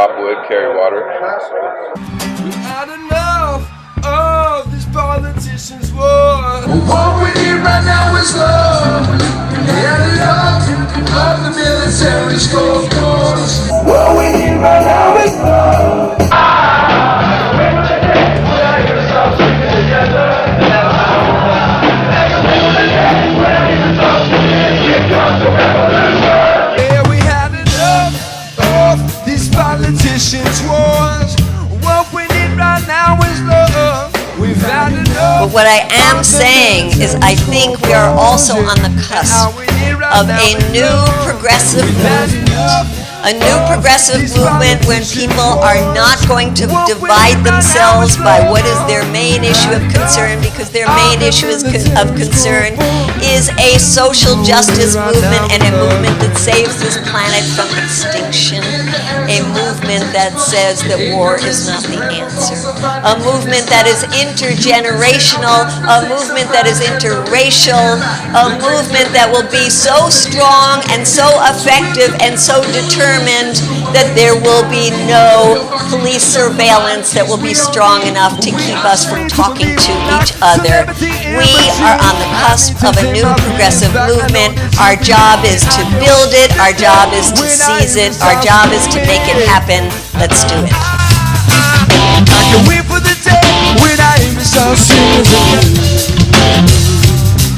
chop wood, carry water. We had enough of these politicians' war. What we need right now is love. We had enough of the military scoreboards. What we need right now is love. Yeah, we had enough of these politicians' wars. What we need right now is love. We've had enough. But what I am saying is I think we are also on the cusp of a new progressive movement. A new progressive movement when people are not going to divide themselves by what is their main issue of concern, because their main issue of concern is a social justice movement and a movement that saves this planet from extinction, a movement that says that war is not the answer, a movement that is intergenerational, a movement that is interracial, a movement that will be so strong and so effective and so determined that there will be no police surveillance that will be strong enough to keep us from talking to each other. We are on the cusp of a new progressive movement. Our job is to build it. Our job is to seize it. Our job is to make it happen. Let's do it. I can wait for the day when I am so serious.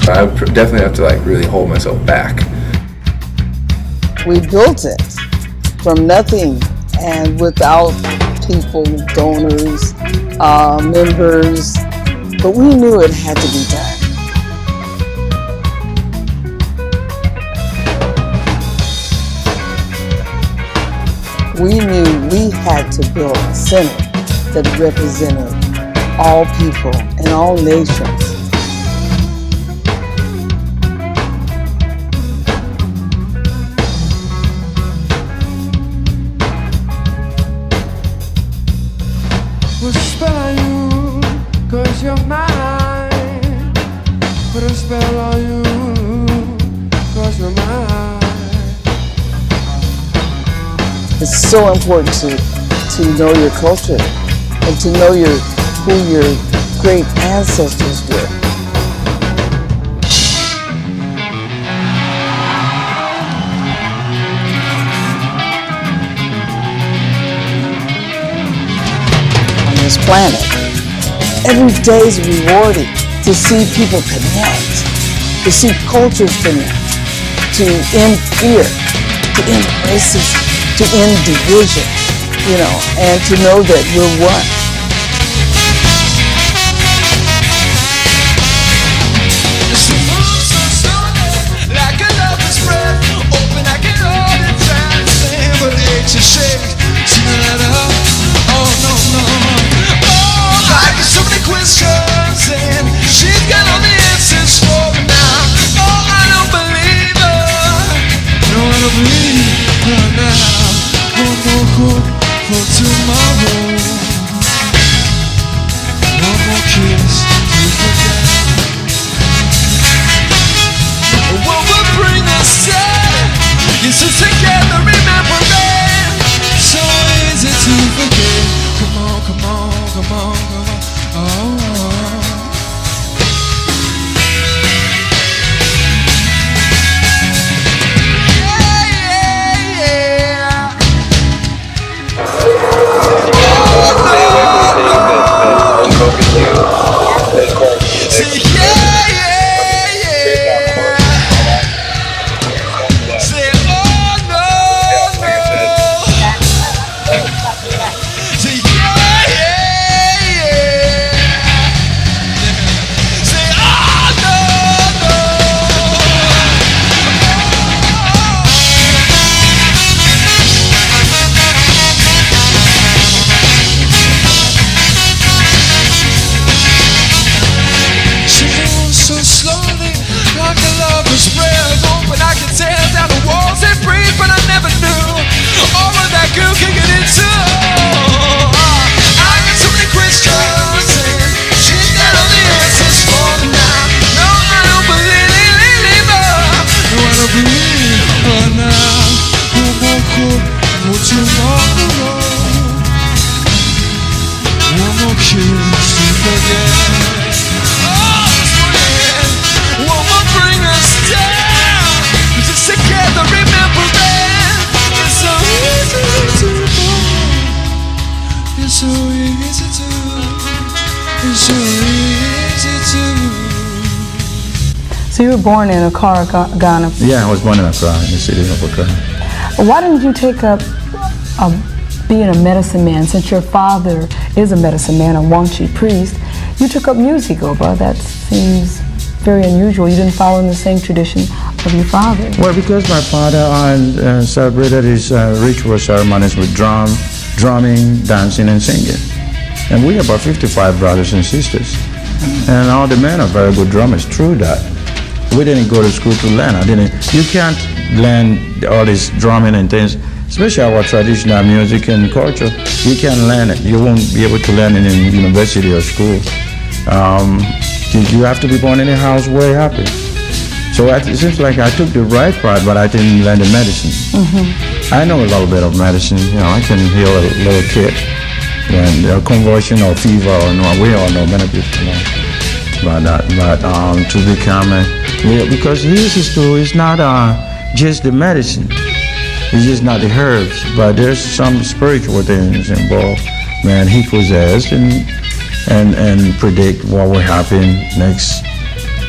I definitely have to really hold myself back. We built it from nothing and without people, donors, members, but we knew it had to be done. We knew we had to build a center that represented all people and all nations. Put a spell on you, 'cause you're mine. Put a spell on you, 'cause you're mine. It's so important to know your culture and to know who your great ancestors were. On this planet, every day is rewarding to see people connect, to see cultures connect, to end fear, to end racism, to end division, and to know that we're one. Like a lover's breath, open, I can hold it fast, but it's a shake. Oh no, no. Oh, I got so many questions, and she's got all the answers for me now. Oh, I don't believe her. No, I don't believe her now. Oh, no hope for tomorrow. One more kiss to forget. What will bring us down is to together remember it. So easy to forget. Come on, come on, come on, come on. Oh. Yeah, yeah, yeah. Stay away from the things that unfocus you. so easy to. So you were born in Accra, Ghana. Yeah, I was born in Accra, in the city of Accra. Why didn't you take up being a medicine man, since your father is a medicine man, a Wanchi priest? You took up music over. That seems very unusual. You didn't follow in the same tradition of your father. Well, because my father celebrated his ritual ceremonies with drumming, dancing, and singing. And we have about 55 brothers and sisters. And all the men are very good drummers, true that. We didn't go to school to learn. You can't learn all this drumming and things, especially our traditional music and culture. You can't learn it. You won't be able to learn it in university or school. You have to be born in a house where you're happy. So it seems like I took the right part, but I didn't learn the medicine. Mm-hmm. I know a little bit of medicine. I can heal a little kid when a convulsion or fever, or we all know, many people know about that. But to become because this is not just the medicine. It's just not the herbs, but there's some spiritual things involved. Man, he possessed and predict what will happen next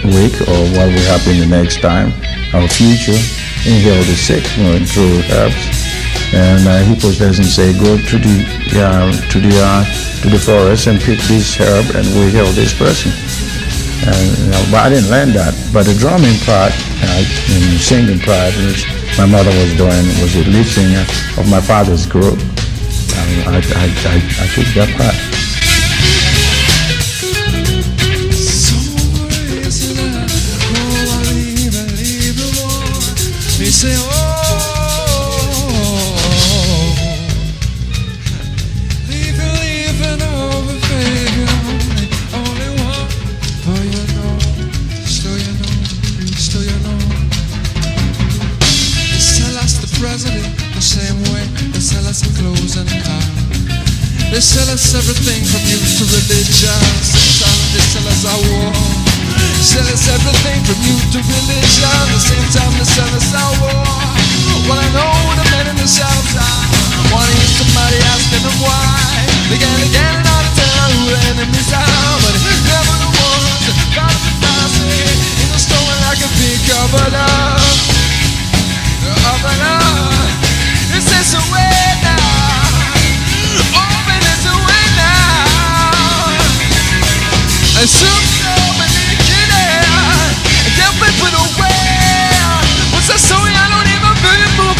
week or what will happen the next time, our future, and heal the sick through herbs. And he possessed and say, go to the forest and pick this herb, and we heal this person. But I didn't learn that. But the drumming part and singing part, which my mother was doing, was the lead singer of my father's group. I took that part. They say, leaving over, baby, only one. Oh, you know, still you know. They sell us the president the same way they sell us clothes and cars. They sell us everything from youth to religion. Sometimes they sell us our war. Sell us everything from youth to religion. The same time they sell us our war. Well, I know the men in the south side wanna hear somebody asking them why. They can't it all the time who their enemies are, but never the ones that found the fancy in the story like a big governor. It says away now. Open is away now. And soon so many kids they'll be put away. What's that story? I don't even feel it moving.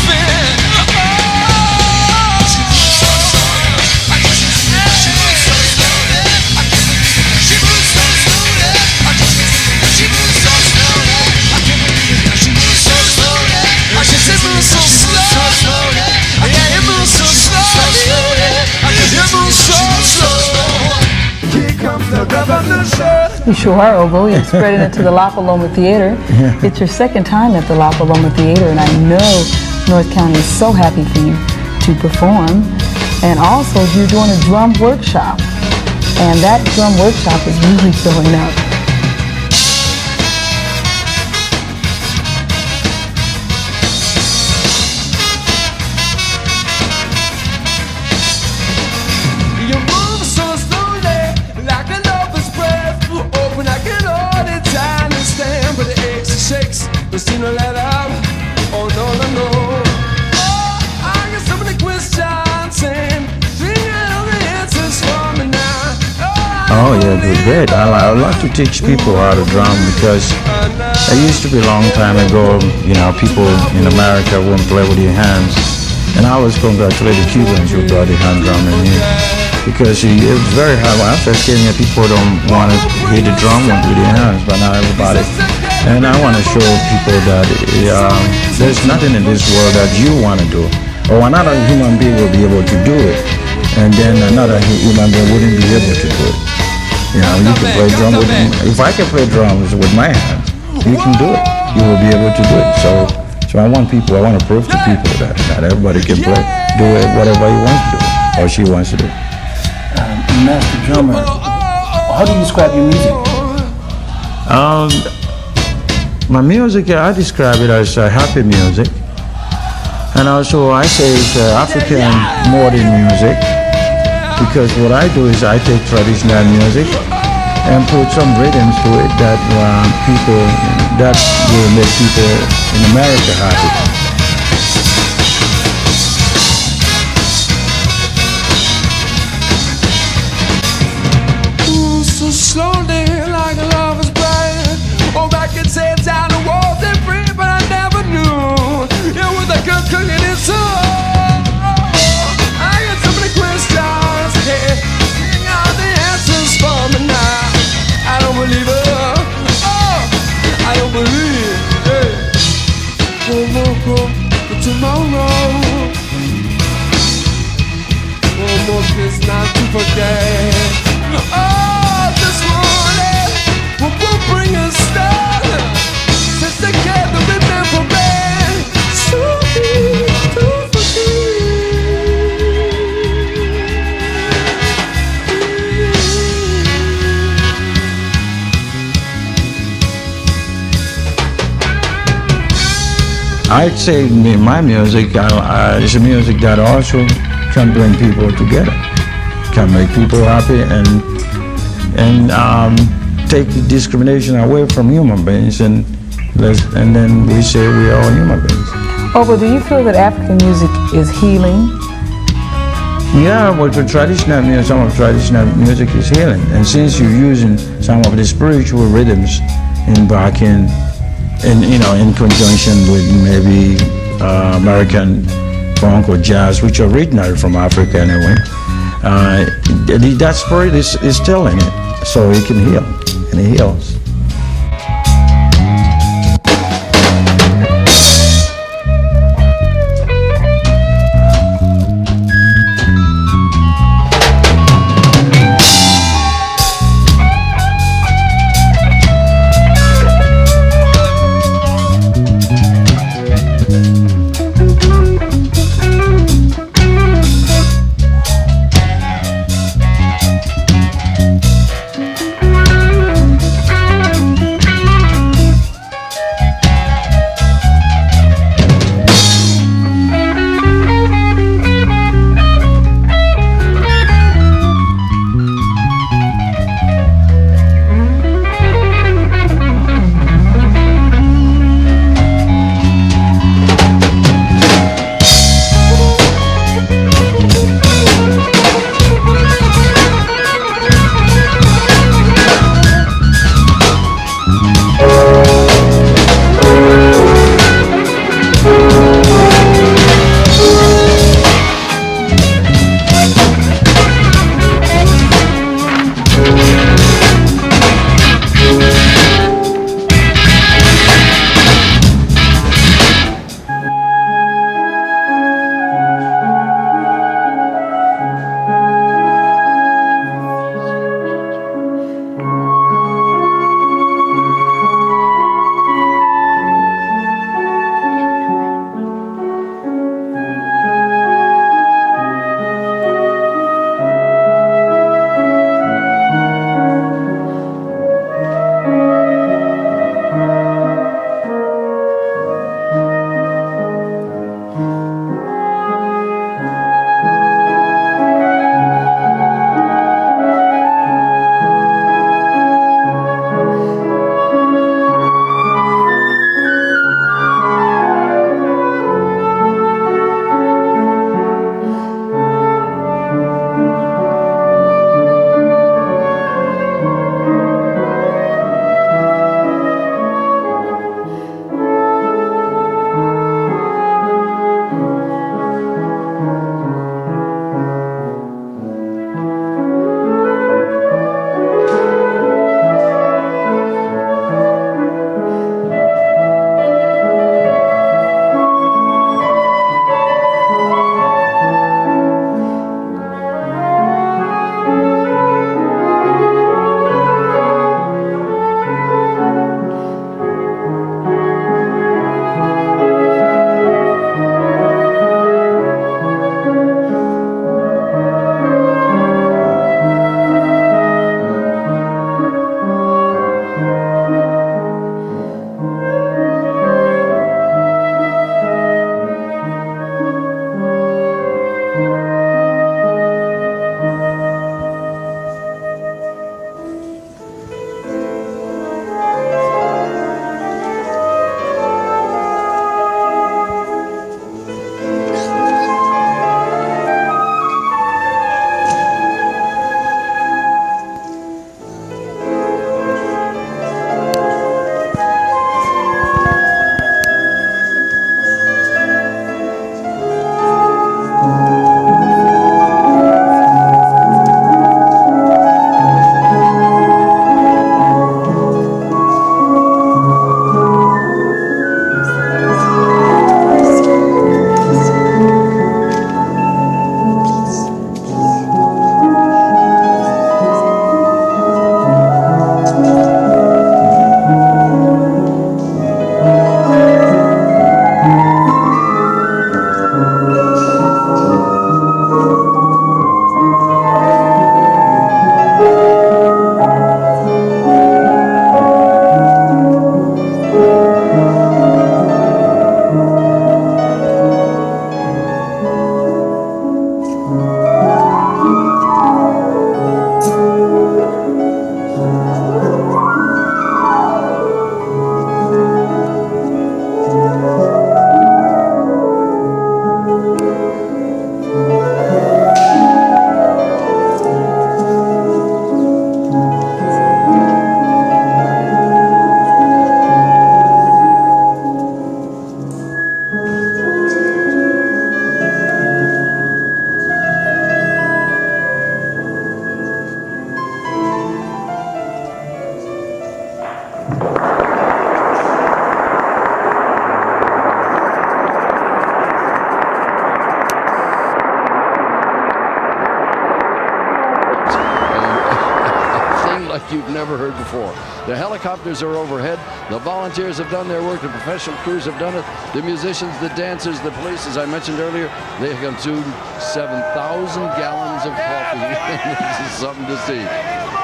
You sure are, Obo. You're spreading it to the La Paloma Theater. It's your second time at the La Paloma Theater, and I know North County is so happy for you to perform. And also, you're doing a drum workshop, and that drum workshop is really filling up. Christina let out. Oh no. Oh, I got so many questions and all the answers for me now. Oh yeah, great. I love to teach people how to drum because it used to be a long time ago, people in America wouldn't play with their hands. And I always congratulate the Cubans who brought the hand drum in here. Because it's very hard. When I first came here, people don't want to hit the drum with their hands, but now everybody. And I want to show people that there's nothing in this world that you want to do, or another human being will be able to do it, and then another human being wouldn't be able to do it. You can play drum with me. If I can play drums with my hands, you can do it. You will be able to do it. So I want to prove to people that everybody can play, do it whatever he wants to do, or she wants to do. Master drummer, how do you describe your music? My music, I describe it as happy music, and also I say it's African modern music, because what I do is I take traditional music and put some rhythms to it that that will make people in America happy. So slowly, like a lover's bride. Oh, back and say down the walls and free, but I never knew it was a good cooking and so. I got so many questions, hey, getting all the answers for me now. I don't believe it. Oh, I don't believe. Hey, for tomorrow. One more kiss not to forget. Oh, this morning will bring us down. Since together remember me, so easy to forget. I'd say my music is a music that also can bring people together, can make people happy, and take the discrimination away from human beings, and then we say we are all human beings. Oh, but do you feel that African music is healing? Yeah, well, the traditional music, some of traditional music is healing, and since you're using some of the spiritual rhythms in backing, in conjunction with maybe American funk or jazz, which originated from Africa anyway, that spirit is still in it, so it can heal, and it heals. like you've never heard before. The helicopters are overhead. The volunteers have done their work. The professional crews have done it. The musicians, the dancers, the police, as I mentioned earlier, they consumed 7,000 gallons of coffee. This is something to see.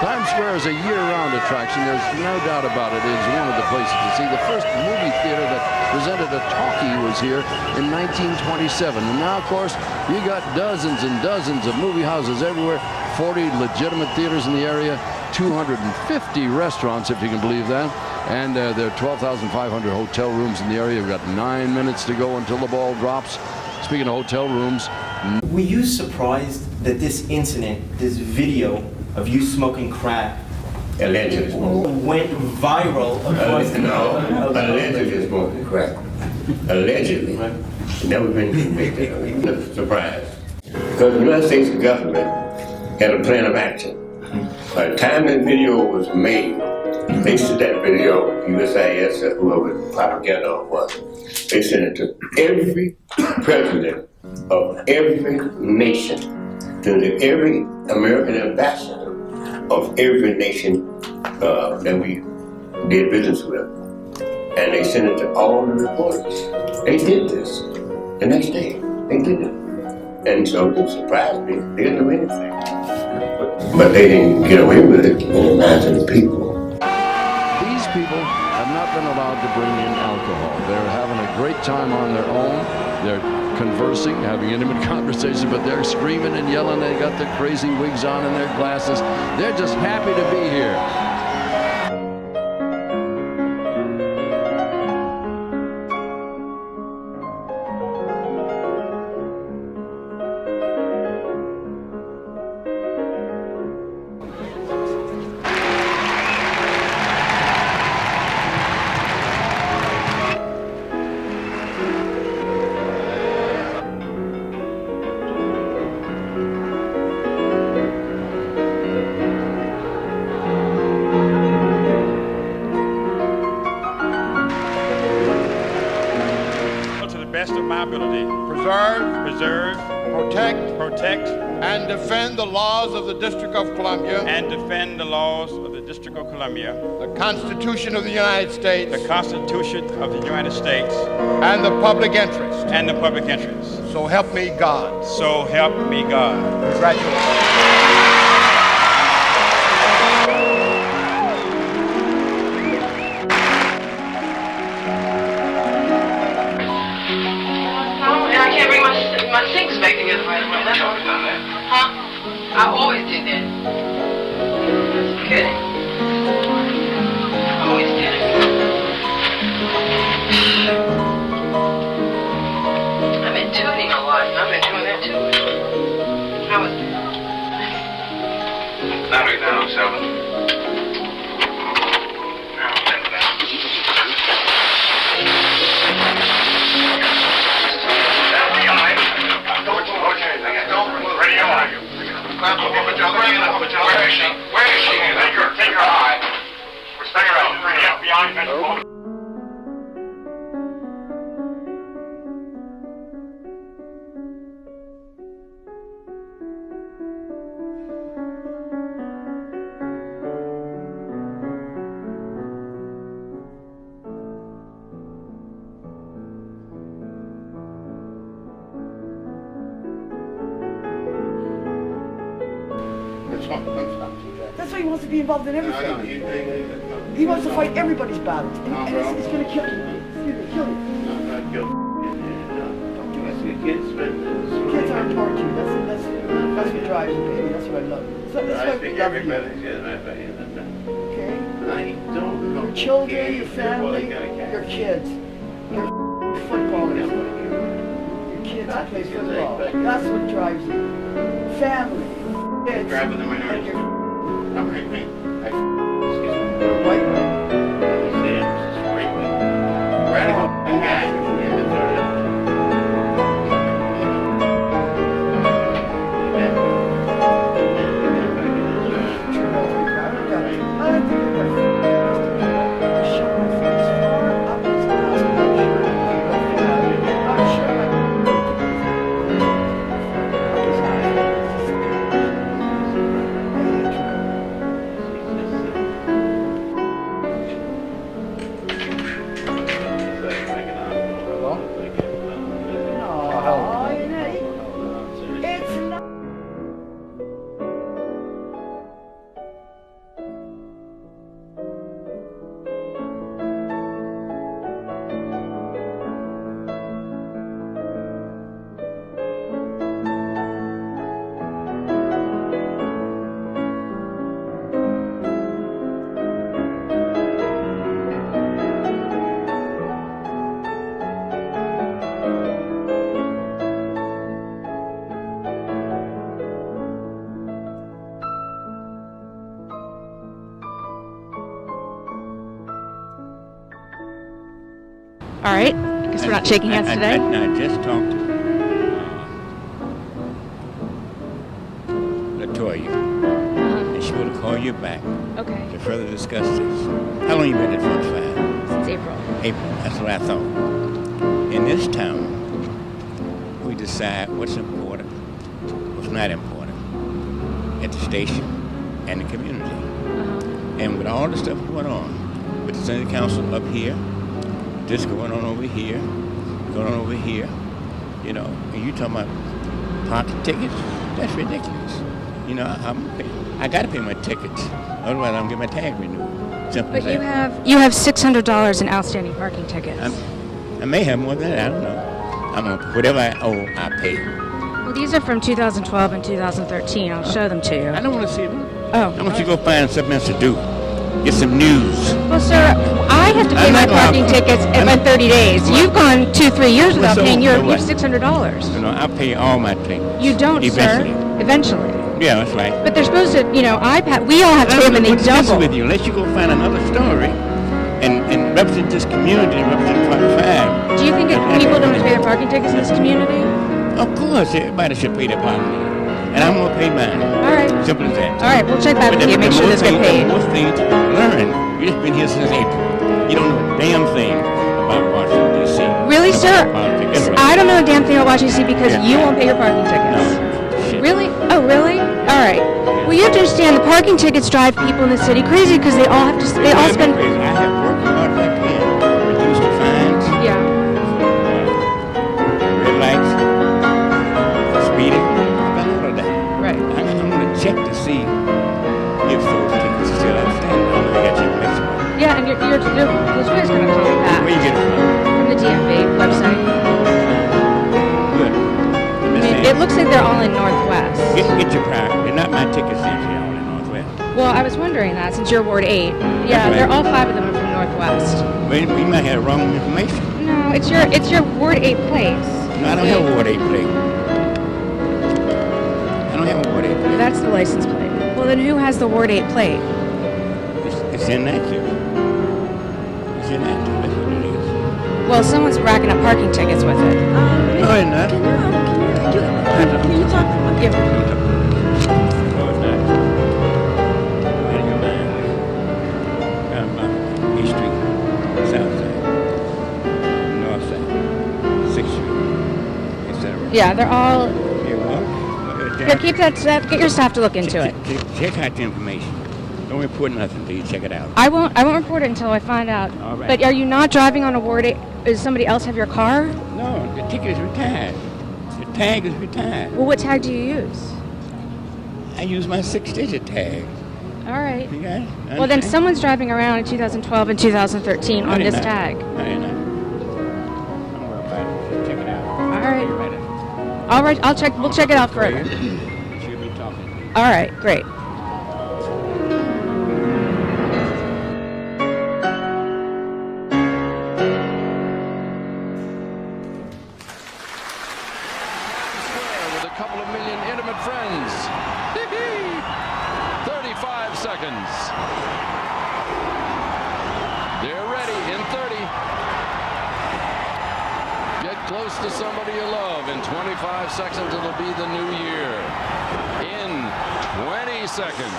Times Square is a year-round attraction. There's no doubt about it. It is one of the places to see. The first movie theater that presented a talkie was here in 1927. And now, of course, you got dozens and dozens of movie houses everywhere, 40 legitimate theaters in the area, 250 restaurants, if you can believe that. And there are 12,500 hotel rooms in the area. We've got 9 minutes to go until the ball drops. Speaking of hotel rooms. Were you surprised that this incident, this video of you smoking crack, allegedly went viral across the No, allegedly smoking crack. Allegedly. Never been convicted of it. Surprised. Because the United States government had a plan of action. By the time that video was made, they sent that video, USIS or whoever the propaganda was, they sent it to every president of every nation, to every American ambassador of every nation that we did business with. And they sent it to all the reporters. They did this the next day. They did it. And so it surprised me. They didn't do anything. But they didn't get away with it in the minds of the people. These people have not been allowed to bring in alcohol. They're having a great time on their own. They're conversing, having intimate conversations, but they're screaming and yelling. They got their crazy wigs on and their glasses. They're just happy to be here. Best of my ability. Preserve, protect, and defend the laws of the District of Columbia. And defend the laws of the District of Columbia. The Constitution of the United States. The Constitution of the United States. And the public interest. And the public interest. So help me God. So help me God. Congratulations. My sink's back together right away. That's all. Huh? I always did that. Just kidding. Always did it. I've been tuning a lot. I've been doing that too. How was it? Saturday 907. Where is she? Take her eye. We're staying around. Behind That's why he wants to be involved in everything. He wants to fight everybody's battles. And it's going to kill you. It's going to kill you. Don't do it. Kids aren't part of you. That's what drives you, baby. That's what I love. That's why we love you. Okay? Your children, your family, your kids. Your footballers. Your kids that play football. That's what drives you. Family. Grab with the minority. I'm right wing. White wing. This is right wing. Radical guy. All right. Guess we're not shaking hands today. I just talked to Latoya, and she will call you back to further discuss this. How long you been at 45? Since April. April, that's what I thought. In this town, we decide what's important, what's not important at the station and the community. And with all the stuff going on, with the city council up here, this going on over here, you know, and you talking about parking tickets? That's ridiculous. You know, I got to pay my tickets, otherwise I don't get my tag renewed. Simple as that. You have $600 in outstanding parking tickets. I may have more than that. I don't know. Whatever I owe, I pay. Well, these are from 2012 and 2013. I'll show them to you. I don't want to see them. Oh. I want you to go find something else to do. Get some news. Well, sir, I have to pay my parking tickets in 30 days. You've gone 2-3 years without paying your $600. You know, I'll pay all my things. You don't, eventually. sir. Eventually. Yeah, that's right. But they're supposed to, you know, we all have to pay them and they double. With you. Let you go find another story and represent this community, represent 25. Do you think people don't pay their parking tickets in this community? Of course, everybody should pay their parking tickets. And I'm going to pay mine. All right. Simple as that. All right, we'll check back with you, make sure this gets paid. More things to learn. You've just been here since April. You don't know a damn thing about Washington, D.C. Really, sir? I don't know a damn thing about Washington, D.C. because you won't pay your parking tickets. No. Really? Oh, really? All right. Well, you have to understand the parking tickets drive people in the city crazy because they all spend. I have worked hard as I can. Reduce the fines. Yeah. Red lights. Speeding. I've done all of that. Right. I'm going to check to see if those tickets are still outstanding. I know they got your information. Yeah, and your lawyer's going to call you back. Where you get it from? From the DMV website. Good. It looks like they're all in Northwest. Get your prior. They're not my tickets, they're all in Northwest. Well, I was wondering that since you're Ward 8. Yeah, right. they're all 5 of them are from Northwest. Well, we might have wrong information. No, it's your Ward 8 place. No, I don't have a Ward 8 plate. I don't have a Ward 8 plate. That's the license plate. Well, then who has the Ward 8 plate? It's in that too. It's in that too. That's what it is. Well, someone's racking up parking tickets with it. No, they're not. Can you talk? Yeah. No, it's not. Right in your mind. Down about East Street, South Side, North Side, 6th Street, etc. Yeah, they're all. Yeah, well, Here, keep that. Get your staff to look into it. Check out the information. Don't report nothing until you check it out. I won't report it until I find out. All right. But are you not driving on a Ward 8? Does somebody else have your car? No, the ticket is retired. The tag is retired. Well, what tag do you use? I use my 6-digit tag. All right. You got it? Well, then someone's driving around in 2012 and 2013 on this tag. No, you're not. Don't worry about it. Just check it out. All right. All right. We'll check it out further. She'll be talking. All right. Great. With a couple of million intimate friends. 35 seconds. They're ready in 30. Get close to somebody you love. In 25 seconds, it'll be the new year. In 20 seconds.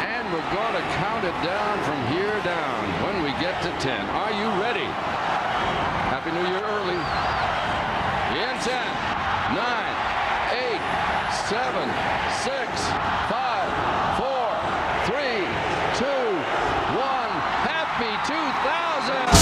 And we're going to count it down from here down when we get to 10. Are you ready? Happy New Year early. In 10, 9, 8, 7, 6, 5, 4, 3, 2, 1. Happy 2000.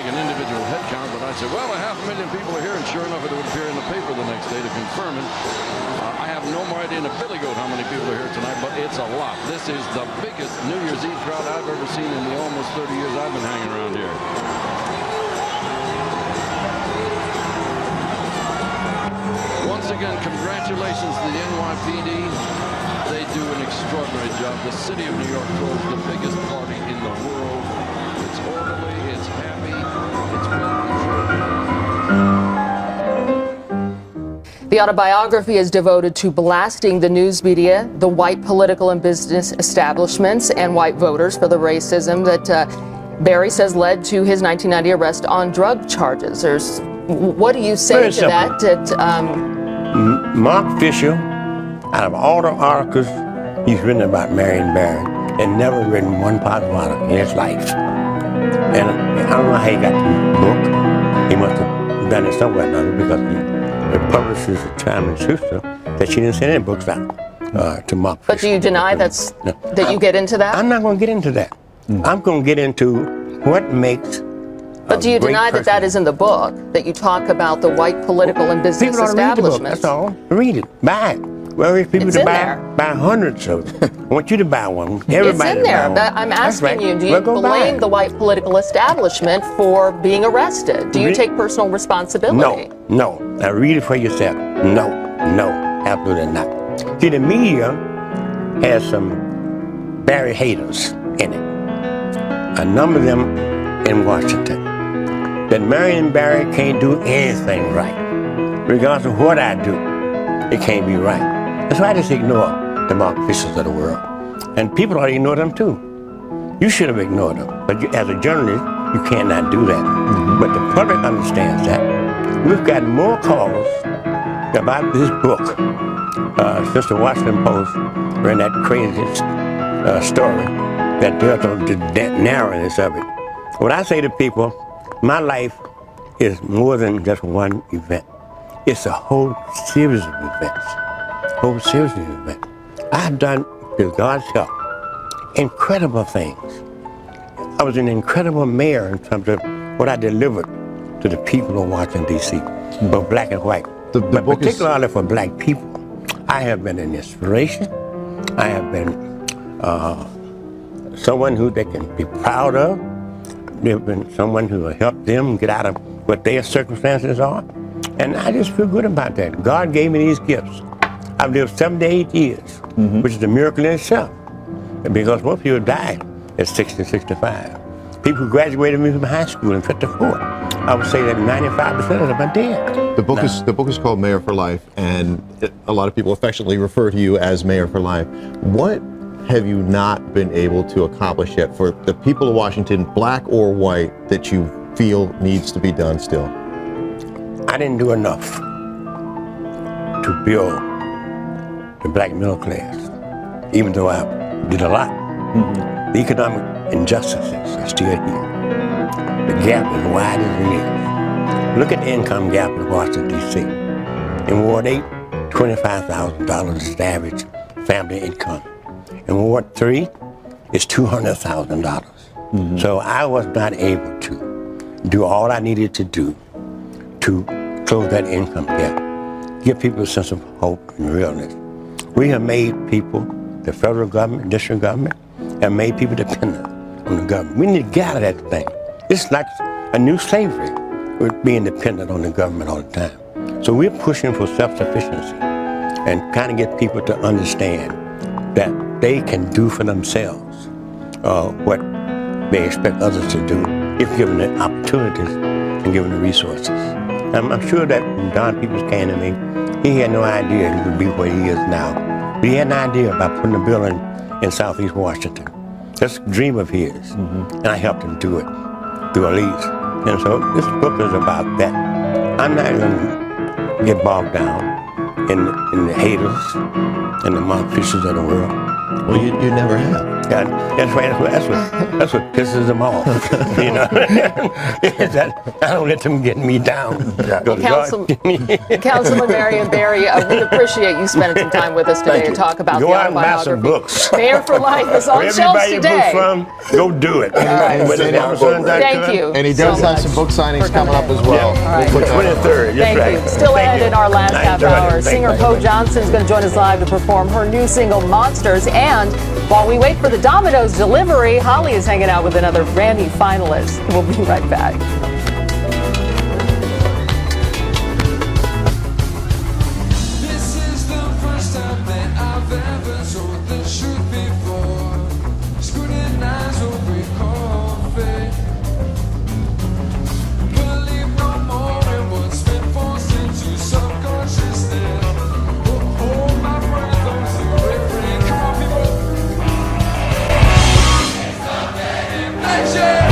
take an individual head count, but I'd say, well, 500,000 people are here, and sure enough, it would appear in the paper the next day to confirm it. I have no more idea in a billy goat how many people are here tonight, but it's a lot. This is the biggest New Year's Eve crowd I've ever seen in the almost 30 years I've been hanging around here. Once again, congratulations to the NYPD. They do an extraordinary job. The city of New York throws the biggest party in the world. It's orderly, it's happy, it's well controlled. The autobiography is devoted to blasting the news media, the white political and business establishments, and white voters for the racism that Barry says led to his 1990 arrest on drug charges. What do you say Very to simple. that? Mark Fisher, out of all the articles he's written about Marion Barry, and never written one positive article in his life. And I don't know how he got the book. He must have done it somewhere or another, because the publishers at Time and Sister that she didn't send any books out to Mark Fisher. But do you deny that you get into that? I'm not going to get into that. I'm going to get into what makes. But do you deny that that is in the book, that you talk about the white political and business People ought to read the book, establishments? that's all. Read it. Buy it. Well, there's people It's to in buy, there. buy hundreds of them. I want you to buy one. Everybody It's in to there, buy but one. I'm That's asking right. you, do you Well, go buy blame it. the white political establishment for being arrested? Do you take personal responsibility? No. Now read it for yourself. No, absolutely not. See, the media has some Barry haters in it. A number of them in Washington. That Marion Barry can't do anything right. Regardless of what I do, it can't be right. That's why I just ignore the Mark Fishers of the world. And people ought to ignore them too. You should have ignored them. But as a journalist, you cannot do that. But the public understands that. We've got more calls about this book since the Washington Post ran that crazy story that dealt with the narrowness of it. What I say to people, my life is more than just one event. It's a whole series of events. I've done, with God's help, incredible things. I was an incredible mayor in terms of what I delivered to the people of Washington, D.C., both black and white. But particularly for black people, I have been an inspiration. I have been someone who they can be proud of. They've been someone who will help them get out of what their circumstances are. And I just feel good about that. God gave me these gifts. I've lived 7 to 8 years, which is a miracle in itself. Because most people die at 60, 65. People who graduated me from high school in 54, I would say that 95% of them are dead. The book is called Mayor for Life, and a lot of people affectionately refer to you as Mayor for Life. What have you not been able to accomplish yet for the people of Washington, black or white, that you feel needs to be done still? I didn't do enough to build the black middle class, even though I did a lot. The economic injustices are still here. The gap is wide as it is. Look at the income gap in Washington, D.C. In Ward 8, $25,000 is the average family income. In Ward 3, it's $200,000. So I was not able to do all I needed to do to close that income gap, give people a sense of hope and realness. We have made people, the federal government, district government, have made people dependent on the government. We need to get out of that thing. It's like a new slavery. We're being dependent on the government all the time. So we're pushing for self-sufficiency and kind of get people to understand that they can do for themselves what they expect others to do if given the opportunities and given the resources. I'm sure that when Don Peoples came to me, he had no idea he would be where he is now. But he had an idea about putting a building in Southeast Washington. That's a dream of his, and I helped him do it through Elise. And so this book is about that. I'm not going to get bogged down in the haters and the Mark Fishers of the world. Well, you never have. That's right. That's what pisses them off. You know, is that I don't let them get me down. Councilman Marion Barry, we appreciate you spending some time with us today to talk about the Go out and buy some autobiography. books. Mayor for Life is on shelves today. Go do it. Thank you. And he does have some book signings coming up as well. Right. The 23rd. Thank you. Still ahead in our last half hour, singer Poe Johnson is going to join us live to perform her new single Monsters. And while we wait for the Domino's delivery, Holly is hanging out with another Grammy finalist. We'll be right back. This is the first time that I've ever told the truth before. Scrutinize over coffee. Believe no more in what's been forced into subconsciousness. Hold my breath on cigarette free coffee. Magic!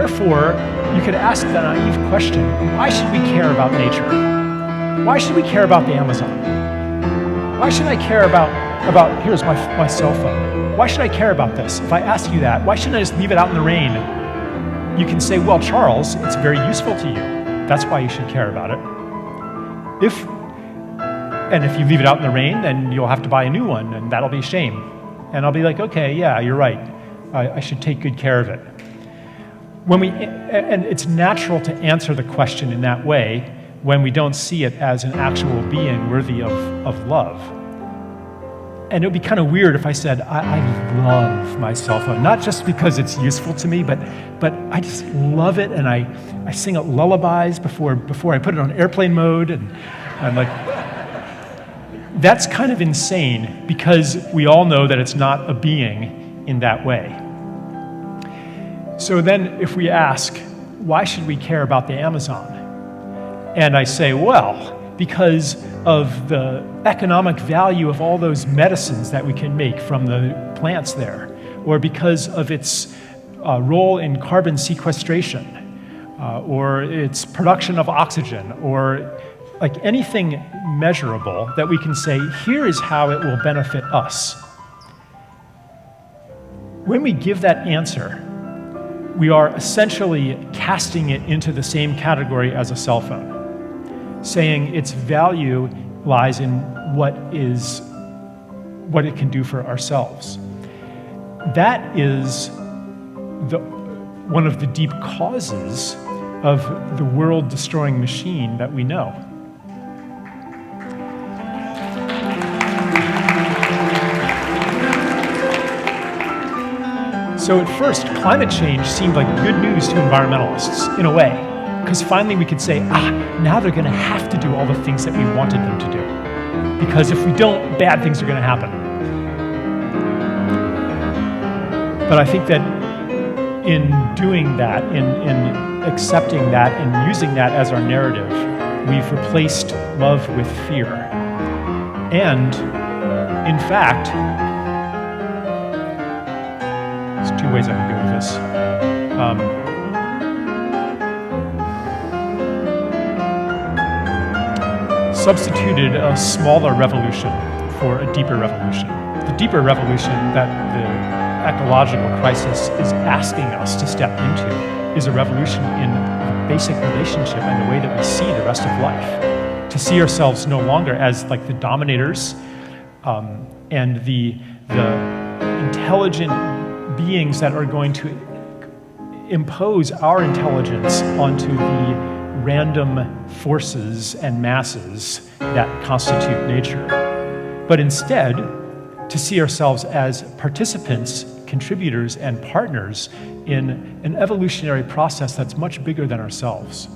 therefore, you could ask the naive question, why should we care about nature? Why should we care about the Amazon? Why should I care about here's my cell phone. Why should I care about this? If I ask you that, why shouldn't I just leave it out in the rain? You can say, well, Charles, it's very useful to you. That's why you should care about it. If you leave it out in the rain, then you'll have to buy a new one, and that'll be a shame. And I'll be like, okay, yeah, you're right. I should take good care of it. And it's natural to answer the question in that way when we don't see it as an actual being worthy of love. And it would be kind of weird if I said, I love my cell phone, not just because it's useful to me, but I just love it, and I sing it lullabies before I put it on airplane mode, and I'm like, that's kind of insane, because we all know that it's not a being in that way. So then if we ask, why should we care about the Amazon? And I say, well, because of the economic value of all those medicines that we can make from the plants there, or because of its role in carbon sequestration, or its production of oxygen, or like anything measurable that we can say, here is how it will benefit us. When we give that answer, we are essentially casting it into the same category as a cell phone, saying its value lies in what it can do for ourselves. That is one of the deep causes of the world-destroying machine that we know. So at first, climate change seemed like good news to environmentalists, in a way, because finally we could say, now they're going to have to do all the things that we wanted them to do. Because if we don't, bad things are going to happen. But I think that in doing that, in accepting that and using that as our narrative, we've replaced love with fear. And, in fact, there's two ways I can go with this. Substituted a smaller revolution for a deeper revolution. The deeper revolution that the ecological crisis is asking us to step into is a revolution in the basic relationship and the way that we see the rest of life. To see ourselves no longer as like the dominators and the intelligent beings that are going to impose our intelligence onto the random forces and masses that constitute nature, but instead to see ourselves as participants, contributors, and partners in an evolutionary process that's much bigger than ourselves.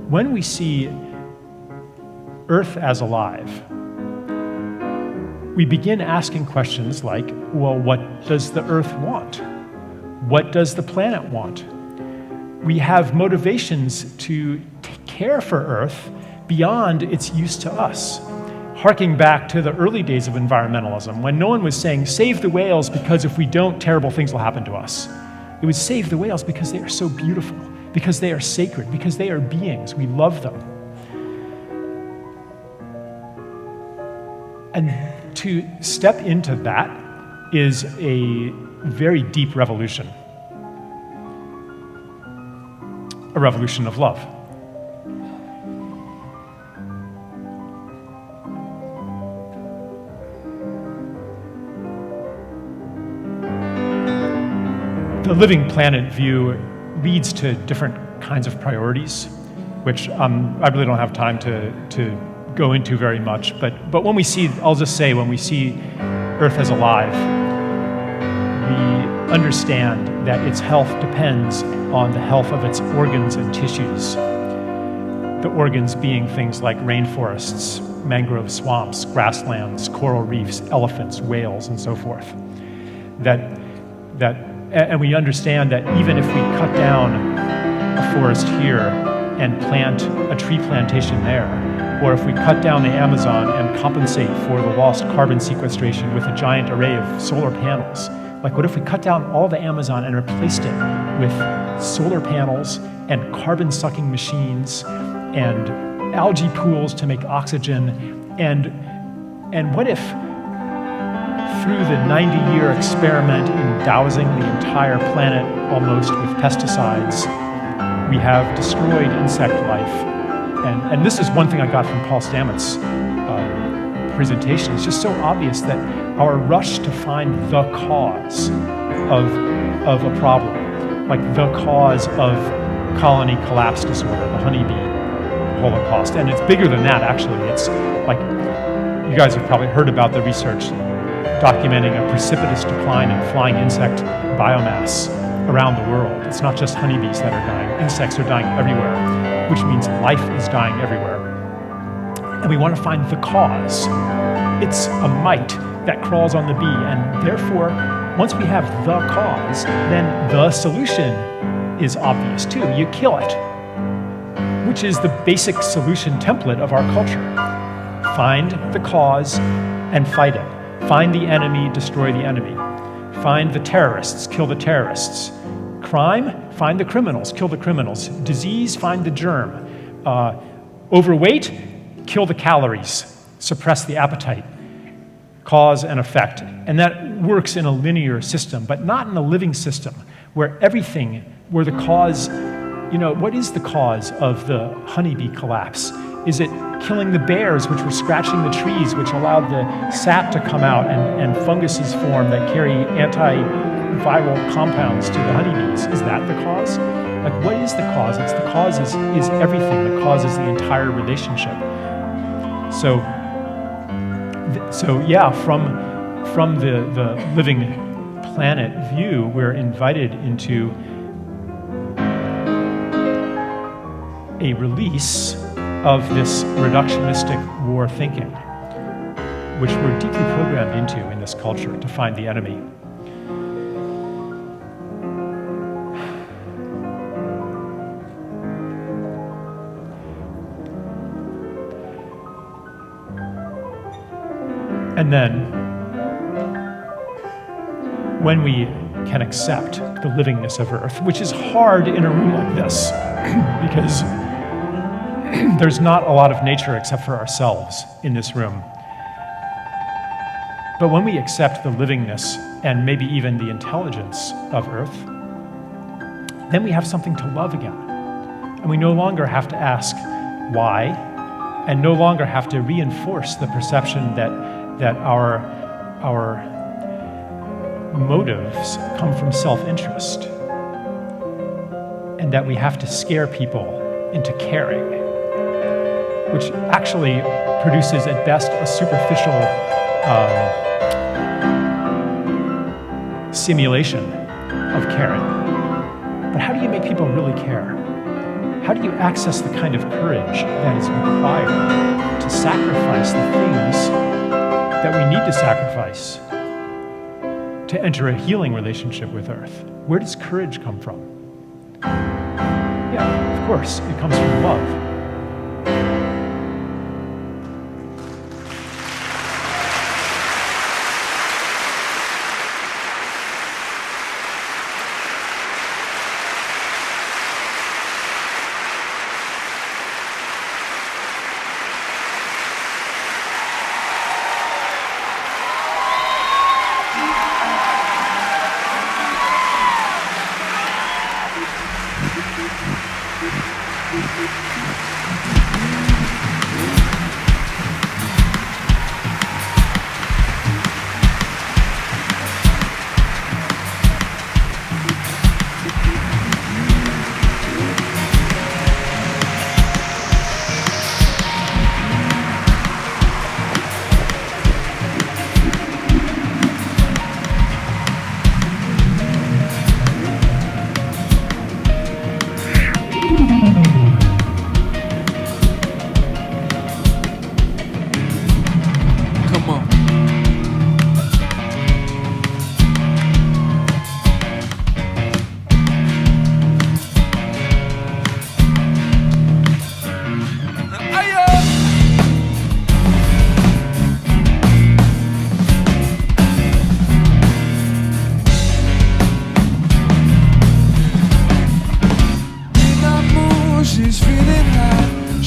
When we see Earth as alive, we begin asking questions like, well, what does the Earth want? What does the planet want? We have motivations to care for Earth beyond its use to us. Harking back to the early days of environmentalism, when no one was saying, save the whales because if we don't, terrible things will happen to us. It was save the whales because they are so beautiful, because they are sacred, because they are beings. We love them. And to step into that is a very deep revolution. A revolution of love. The living planet view leads to different kinds of priorities, which I really don't have time to go into very much. But when we see, I'll just say, when we see Earth as alive, we understand that its health depends on the health of its organs and tissues. The organs being things like rainforests, mangrove swamps, grasslands, coral reefs, elephants, whales, and so forth. And we understand that even if we cut down a forest here and plant a tree plantation there, or if we cut down the Amazon and compensate for the lost carbon sequestration with a giant array of solar panels, like what if we cut down all the Amazon and replaced it with solar panels and carbon-sucking machines and algae pools to make oxygen. And what if, through the 90-year experiment in dousing the entire planet almost with pesticides, we have destroyed insect life? And this is one thing I got from Paul Stamets' presentation. It's just so obvious that our rush to find the cause of a problem, like the cause of colony collapse disorder, the honeybee holocaust. And it's bigger than that, actually. It's like, you guys have probably heard about the research documenting a precipitous decline in flying insect biomass around the world. It's not just honeybees that are dying. Insects are dying everywhere, which means life is dying everywhere. And we want to find the cause. It's a mite that crawls on the bee, and therefore, once we have the cause, then the solution is obvious too. You kill it, which is the basic solution template of our culture. Find the cause and fight it. Find the enemy, destroy the enemy. Find the terrorists, kill the terrorists. Crime, find the criminals, kill the criminals. Disease, find the germ. Overweight, kill the calories, suppress the appetite. Cause and effect. And that works in a linear system, but not in a living system where where the cause, what is the cause of the honeybee collapse? Is it killing the bears, which were scratching the trees, which allowed the sap to come out and funguses form that carry antiviral compounds to the honeybees? Is that the cause? Like, what is the cause? The cause is everything. The cause is the entire relationship. So yeah, from the living planet view, we're invited into a release of this reductionistic war thinking, which we're deeply programmed into in this culture to find the enemy. And then, when we can accept the livingness of Earth, which is hard in a room like this, because there's not a lot of nature except for ourselves in this room. But when we accept the livingness and maybe even the intelligence of Earth, then we have something to love again. And we no longer have to ask why, and no longer have to reinforce the perception that our motives come from self-interest, and that we have to scare people into caring, which actually produces at best a superficial simulation of caring. But how do you make people really care? How do you access the kind of courage that is required to sacrifice the things that we need to sacrifice to enter a healing relationship with Earth? Where does courage come from? Yeah, of course, it comes from love.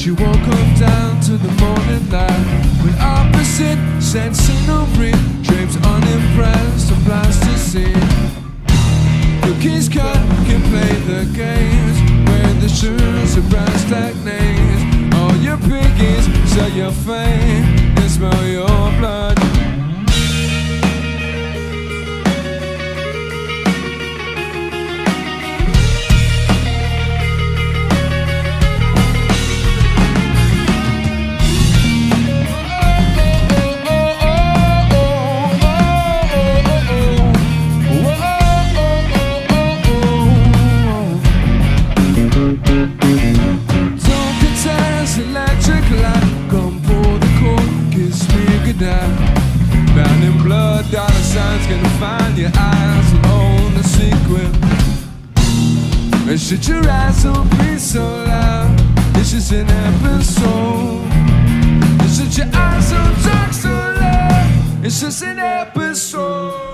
She won't come down to the morning light with opposite sad scenery, drapes unimpressed and plasticine. Cookies cut can play the games where the shoes are brass tag names. All your piggies sell your fame and smell your blood. Bound in blood, dollar signs gonna find your eyes and own the secret. And should your eyes don't be so loud, it's just an episode. And should your eyes don't talk so loud, it's just an episode.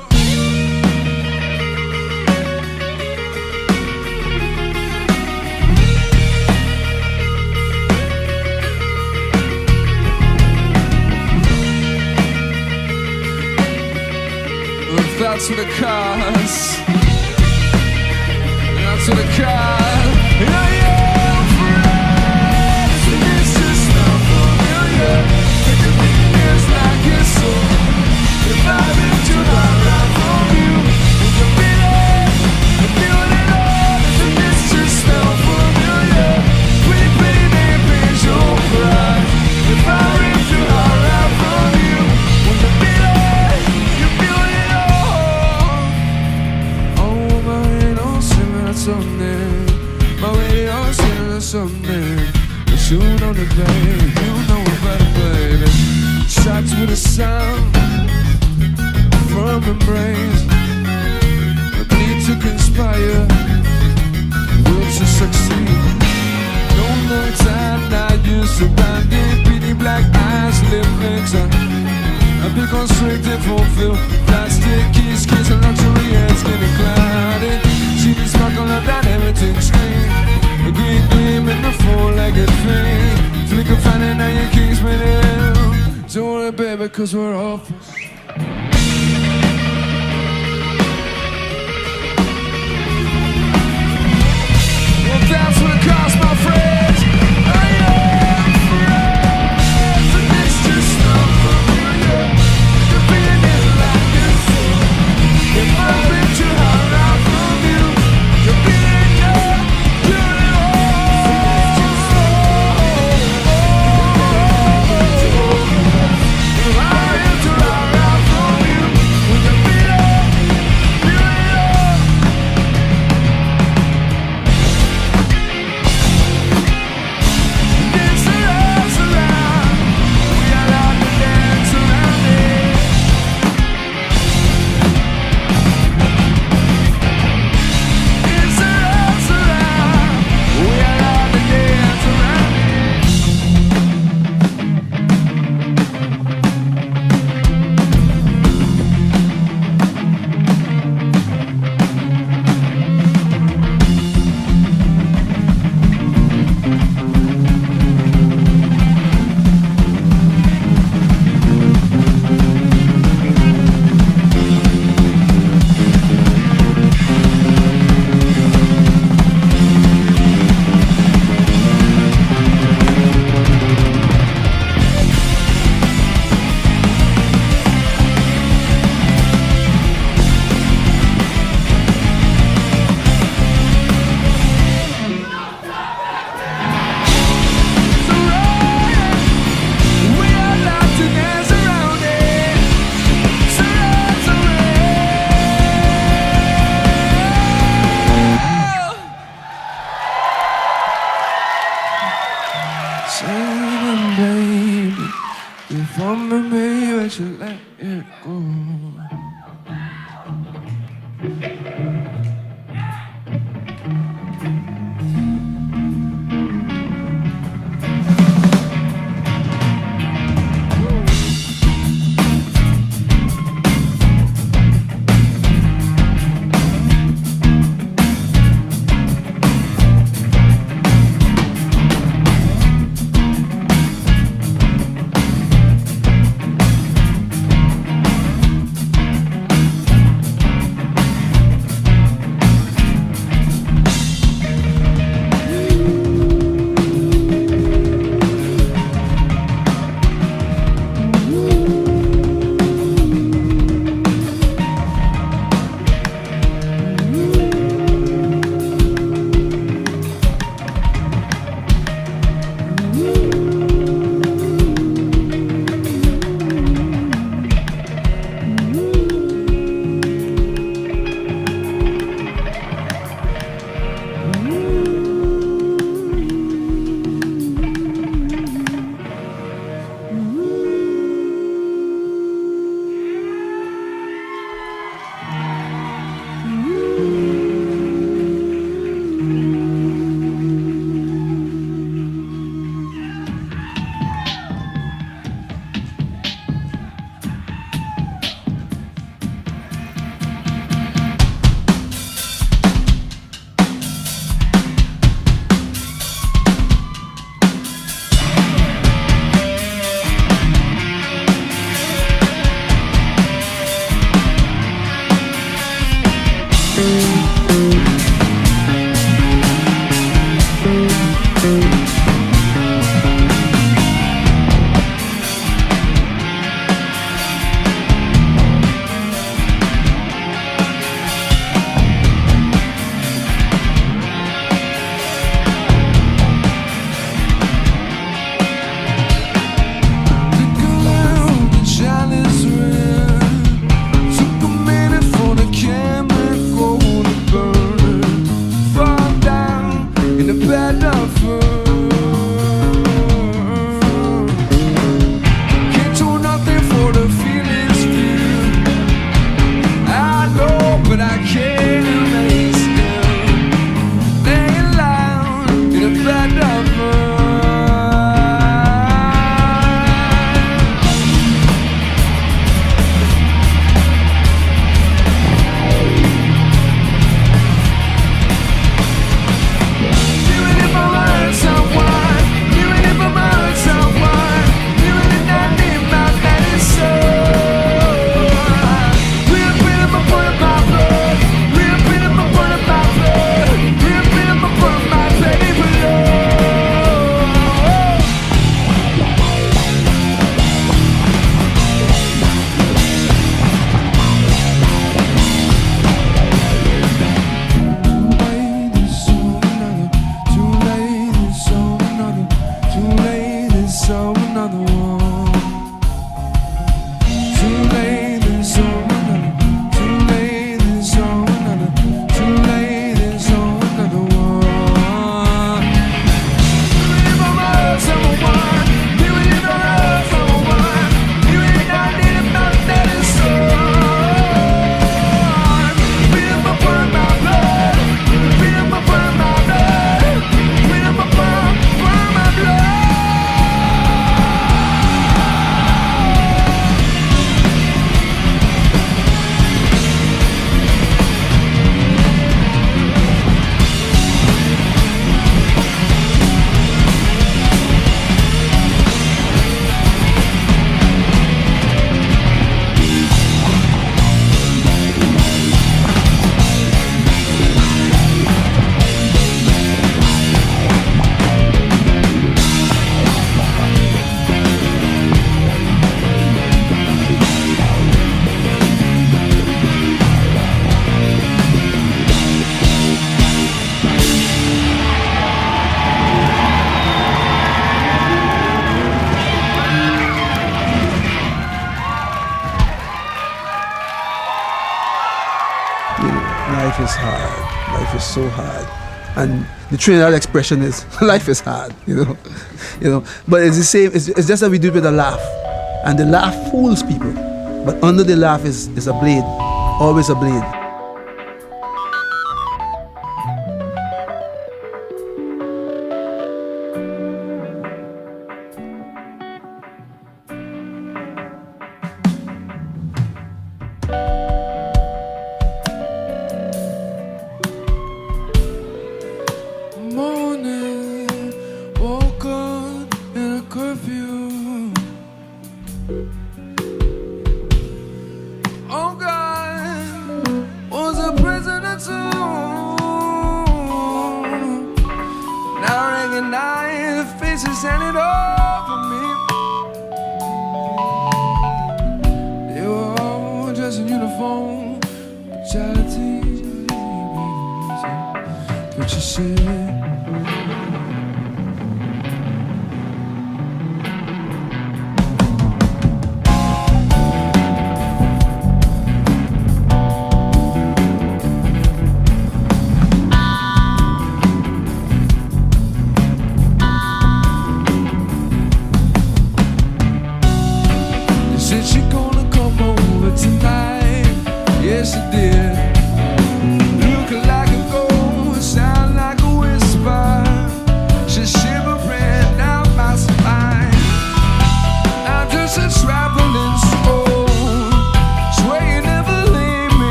That's what it costs. That's what it costs. I am friends, and it's just not familiar. It could be years like your soul. If I've been too far from you, would you be there? I feel it all, and it's just not familiar. Pretty baby, please don't cry. If I've been too far from you, would you be there? You feel it all. Something, my radio's saying something. But you know the baby, you know it better, baby. Shots with a sound from embrace, a need to conspire, will to succeed. Don't know it's not used to bandit, beady black eyes, lip links. I be constricted, fulfill plastic keys, kids and luxury heads getting clouded. See the sparkle of that everything's green. A green gleam in the four-legged thing. Flicker finding out your keys with him. Don't worry, baby, cause we're off. Well, that's what it costs, my friends. I am friends, and it's just not familiar. The feeling is like this. If I've been too hard out from you, you're being beautiful. If I've been too hard out from you, you're being beautiful. Dance around, we are allowed to dance around it. Dance around, we are allowed to dance around it. We are allowed to dance around it. Surround, surround. Baby, if I'm a baby, I should let it go. bad enough. Can't do nothing for the feelings feel. I know, but I can't erase them. Laying loud in a bad enough. Life is hard. Life is so hard. And the Trinidad expression is life is hard, you know. But it's the same, it's just that we do it with a laugh. And the laugh fools people. But under the laugh is a blade, always a blade.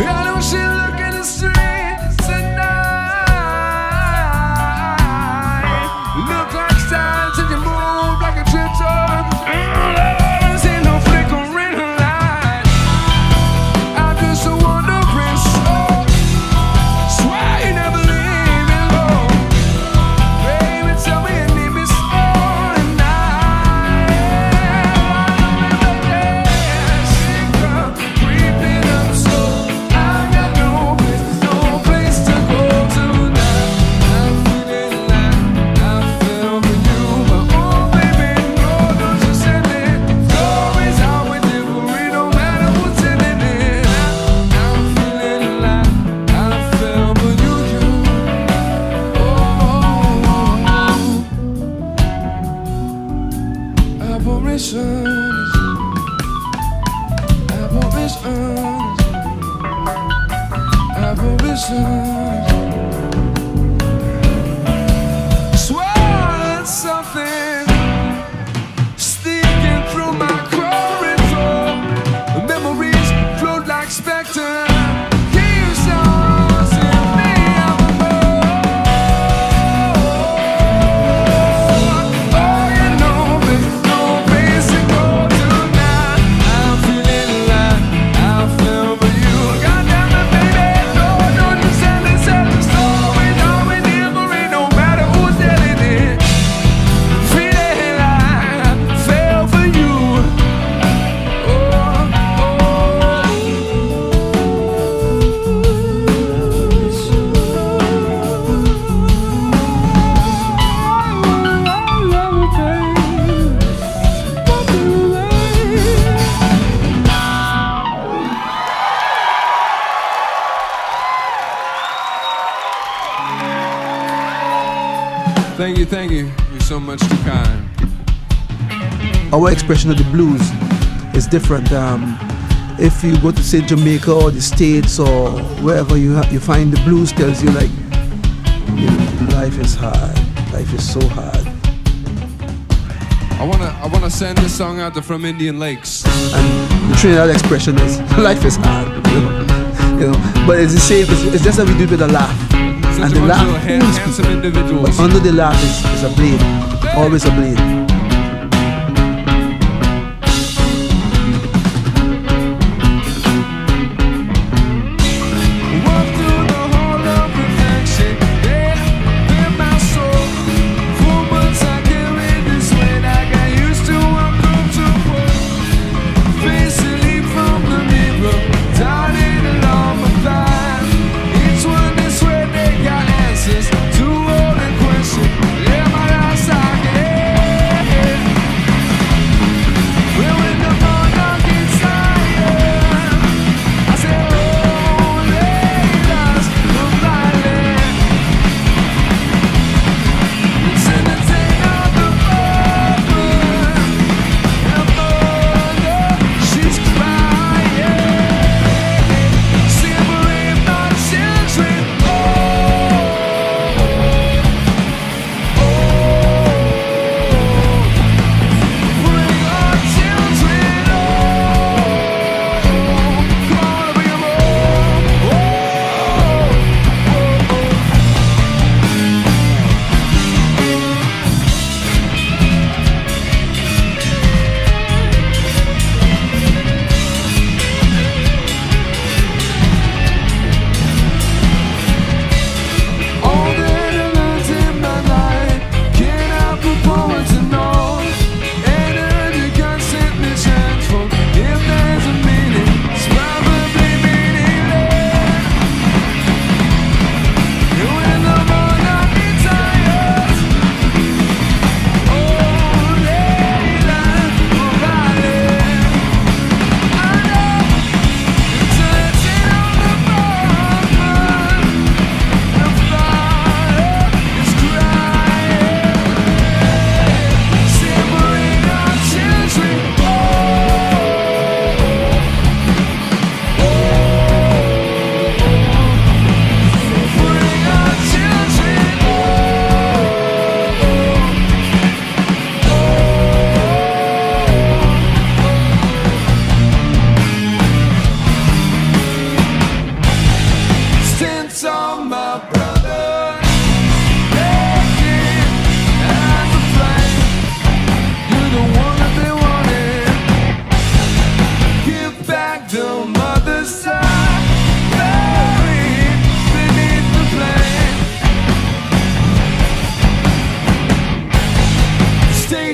I know she look in the street tonight. Thank you. You're so much too kind. Our expression of the blues is different. If you go to say Jamaica or the States or wherever you find the blues tells you like, life is hard, life is so hard. I wanna send this song out to From Indian Lakes. And the Trinidad expression is life is hard, But it's the same. It's just that we do it with a laugh, and the laugh fools people. But under the laugh is a blade, always a blade.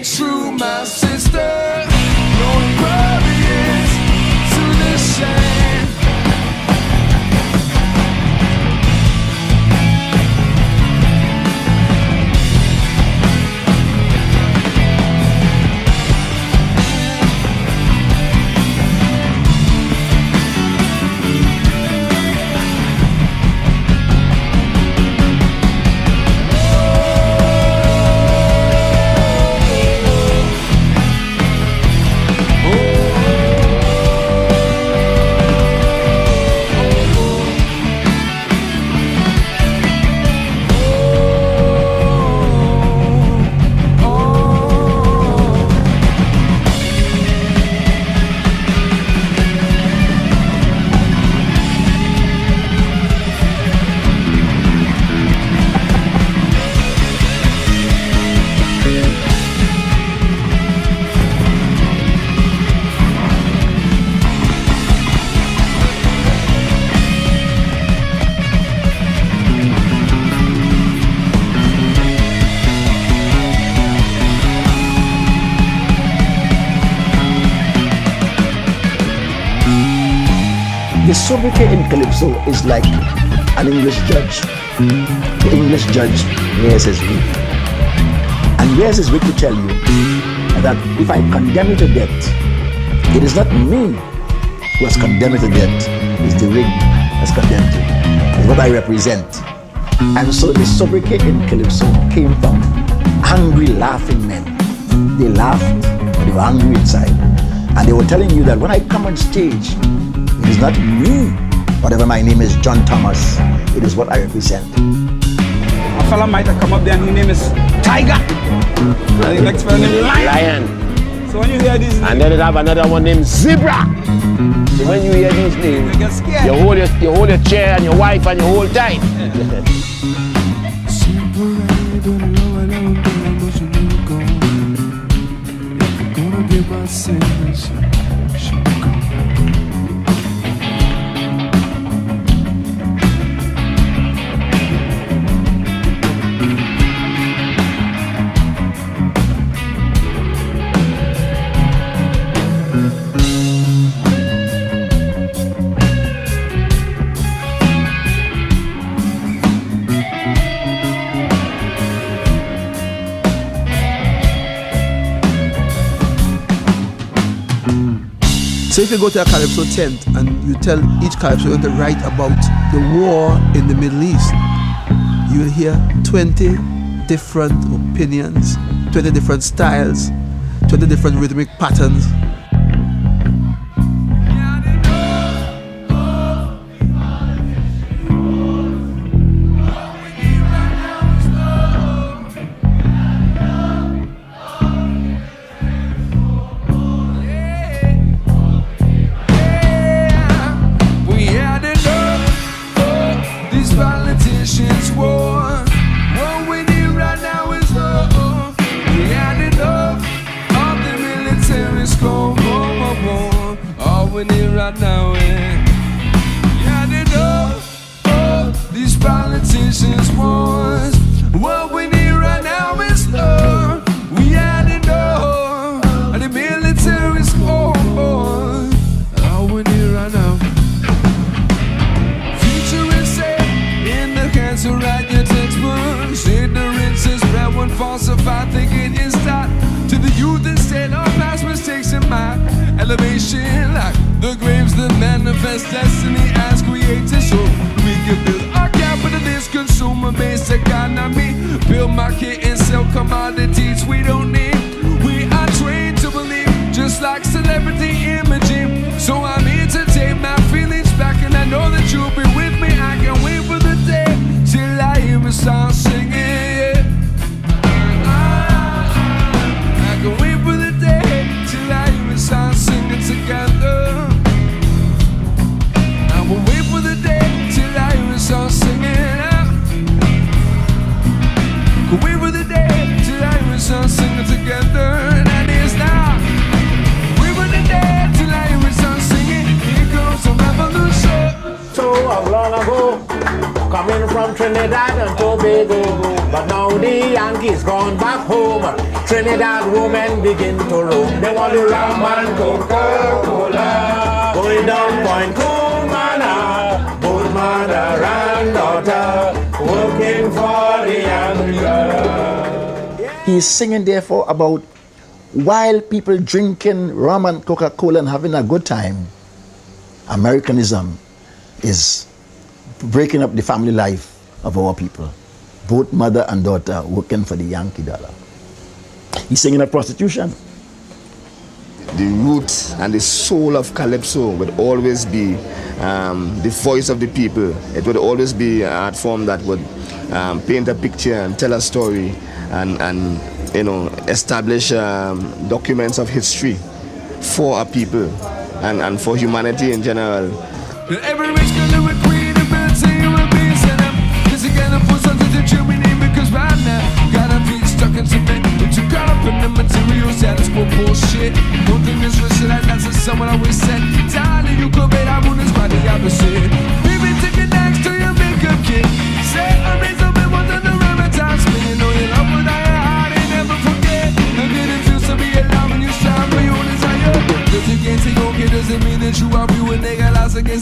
True, my sister, no impervious to this shame. The sobriquet in Calypso is like an English judge. The English judge wears his wig. And wears his wig to tell you that if I condemn you to death, it is not me who has condemned you to death, it's the wig has condemned you. It's what I represent. And so the sobriquet in Calypso came from angry, laughing men. They laughed, but they were angry inside. And they were telling you that when I come on stage, it is not me, whatever my name is, John Thomas, it is what I represent. A fella might have come up there and his name is Tiger. And the next fella named Lion. So when you hear these names, and then they have another one named Zebra. So when you hear these names, you get scared. You hold your chair and your wife and you hold tight. So if you go to a Calypso tent and you tell each Calypso to write about the war in the Middle East, you will hear 20 different opinions, 20 different styles, 20 different rhythmic patterns. Coming from Trinidad and Tobago, but now the Yankees gone back home. Trinidad women begin to roam. They want to rum and Coca-Cola, going down Point Cumana, both mother and daughter, working for the Yankees. He's singing therefore about while people drinking rum and Coca-Cola and having a good time, Americanism is breaking up the family life of our people. Both mother and daughter working for the Yankee dollar. He's singing of prostitution. The roots and the soul of Calypso would always be the voice of the people. It would always be an art form that would paint a picture and tell a story and you know, establish documents of history for our people and for humanity in general. Every race gonna recreate a bird, say you a beast, and I'm just together for something to germinate because right now, got our feet stuck in cement. But you caught up in the material status quo bullshit. Don't think this was shit like that's someone I always said. Tired of you could bet I wouldn't spot the opposite. Baby, take it next to your makeup kit. Say I raised up and was on the rabbit times. You know you love what I heart and never forget. How good it feels to be alive when you strive for your desire. Cause you can't take okay doesn't mean that you are viewing nigga lies against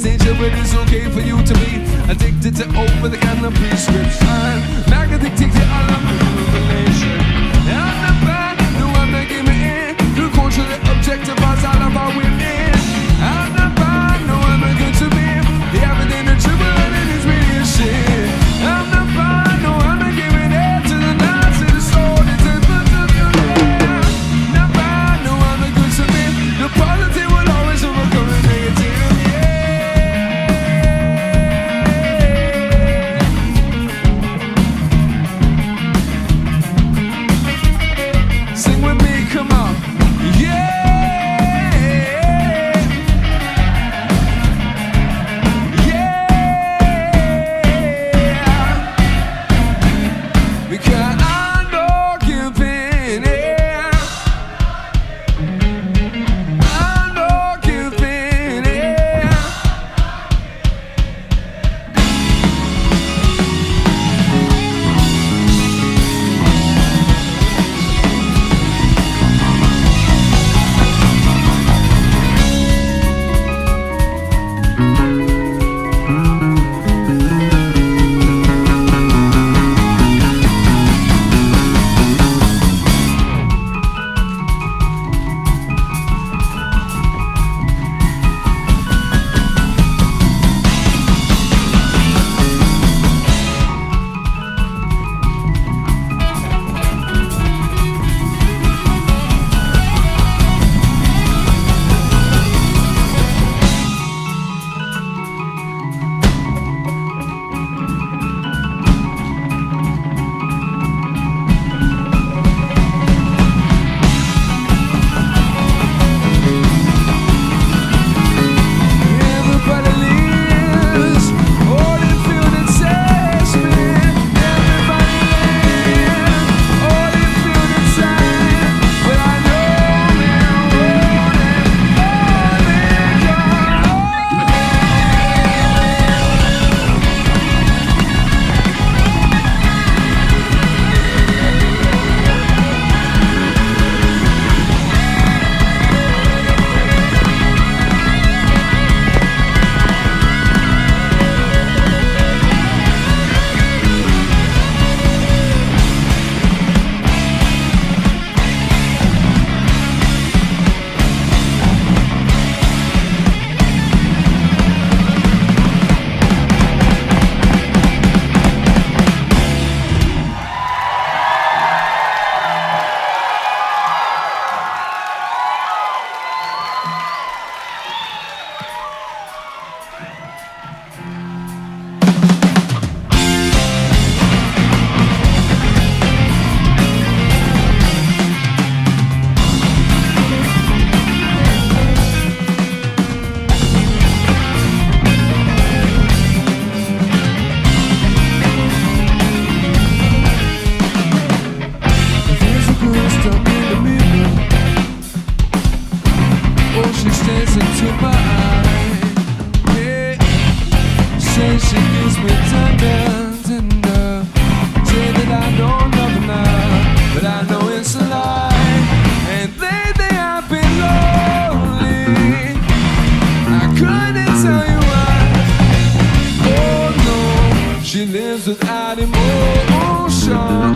ocean.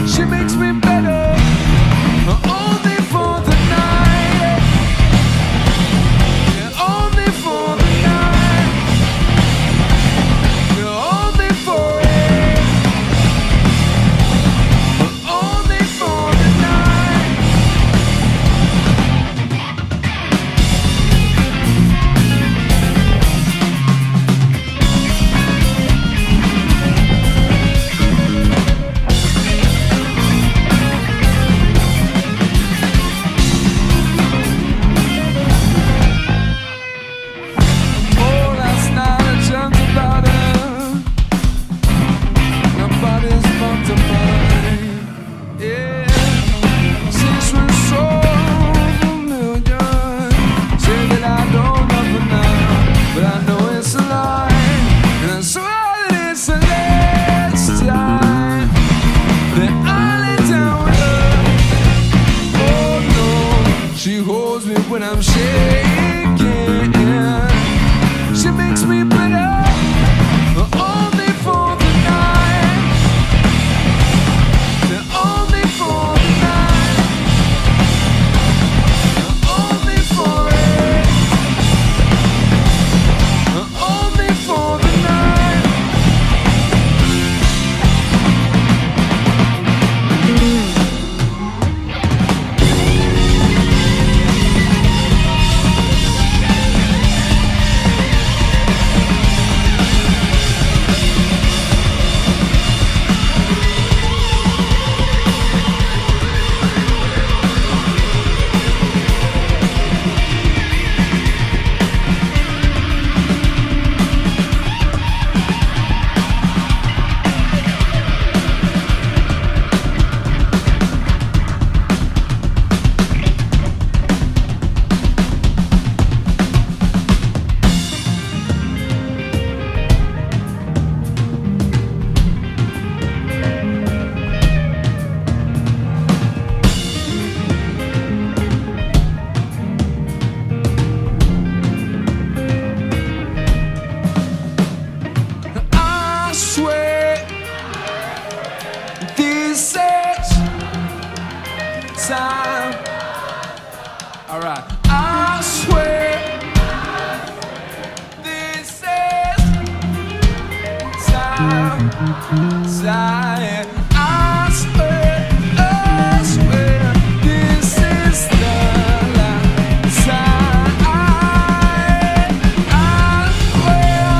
She makes me better, only for the night. Yeah, only for the night. Yeah, only for it. Only for the night. Oh, last night I dreamt about her. My body's not to mine. Yeah, since we're so familiar. Say that I don't love her now, but I know it's a lie. And I swear that it's the last time that I lay down with her. Oh no, she holds me when I'm shaking. She makes me better, only for the night. Only for the night. Only for it. Only for the night. I swear this is time. All right. I swear this is time. Time. I swear this is the last time. I swear,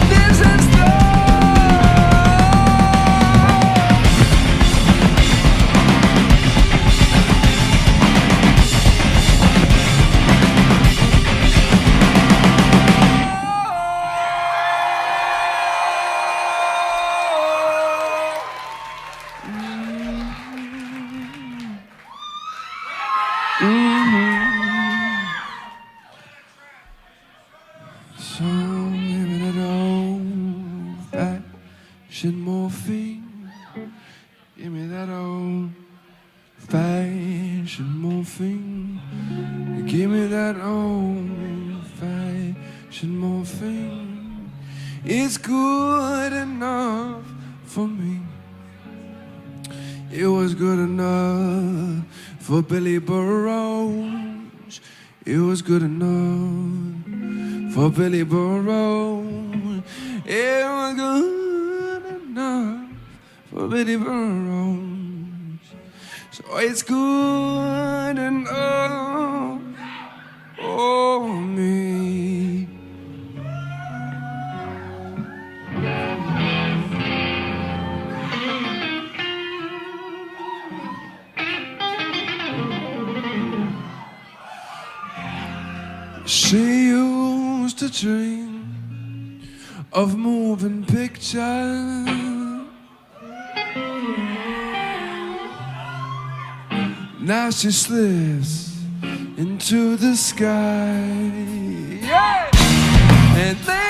this is the So give me that old-fashioned morphine. Give me that old-fashioned morphine. Give me that old-fashioned morphine. It's good enough for me. It was good enough for Billy Burroughs. It was good enough for Billy Burroughs. It was good enough for Billy Burroughs. So it's good enough for me. She used to dream of moving pictures. Now she slips into the sky. Yeah! And then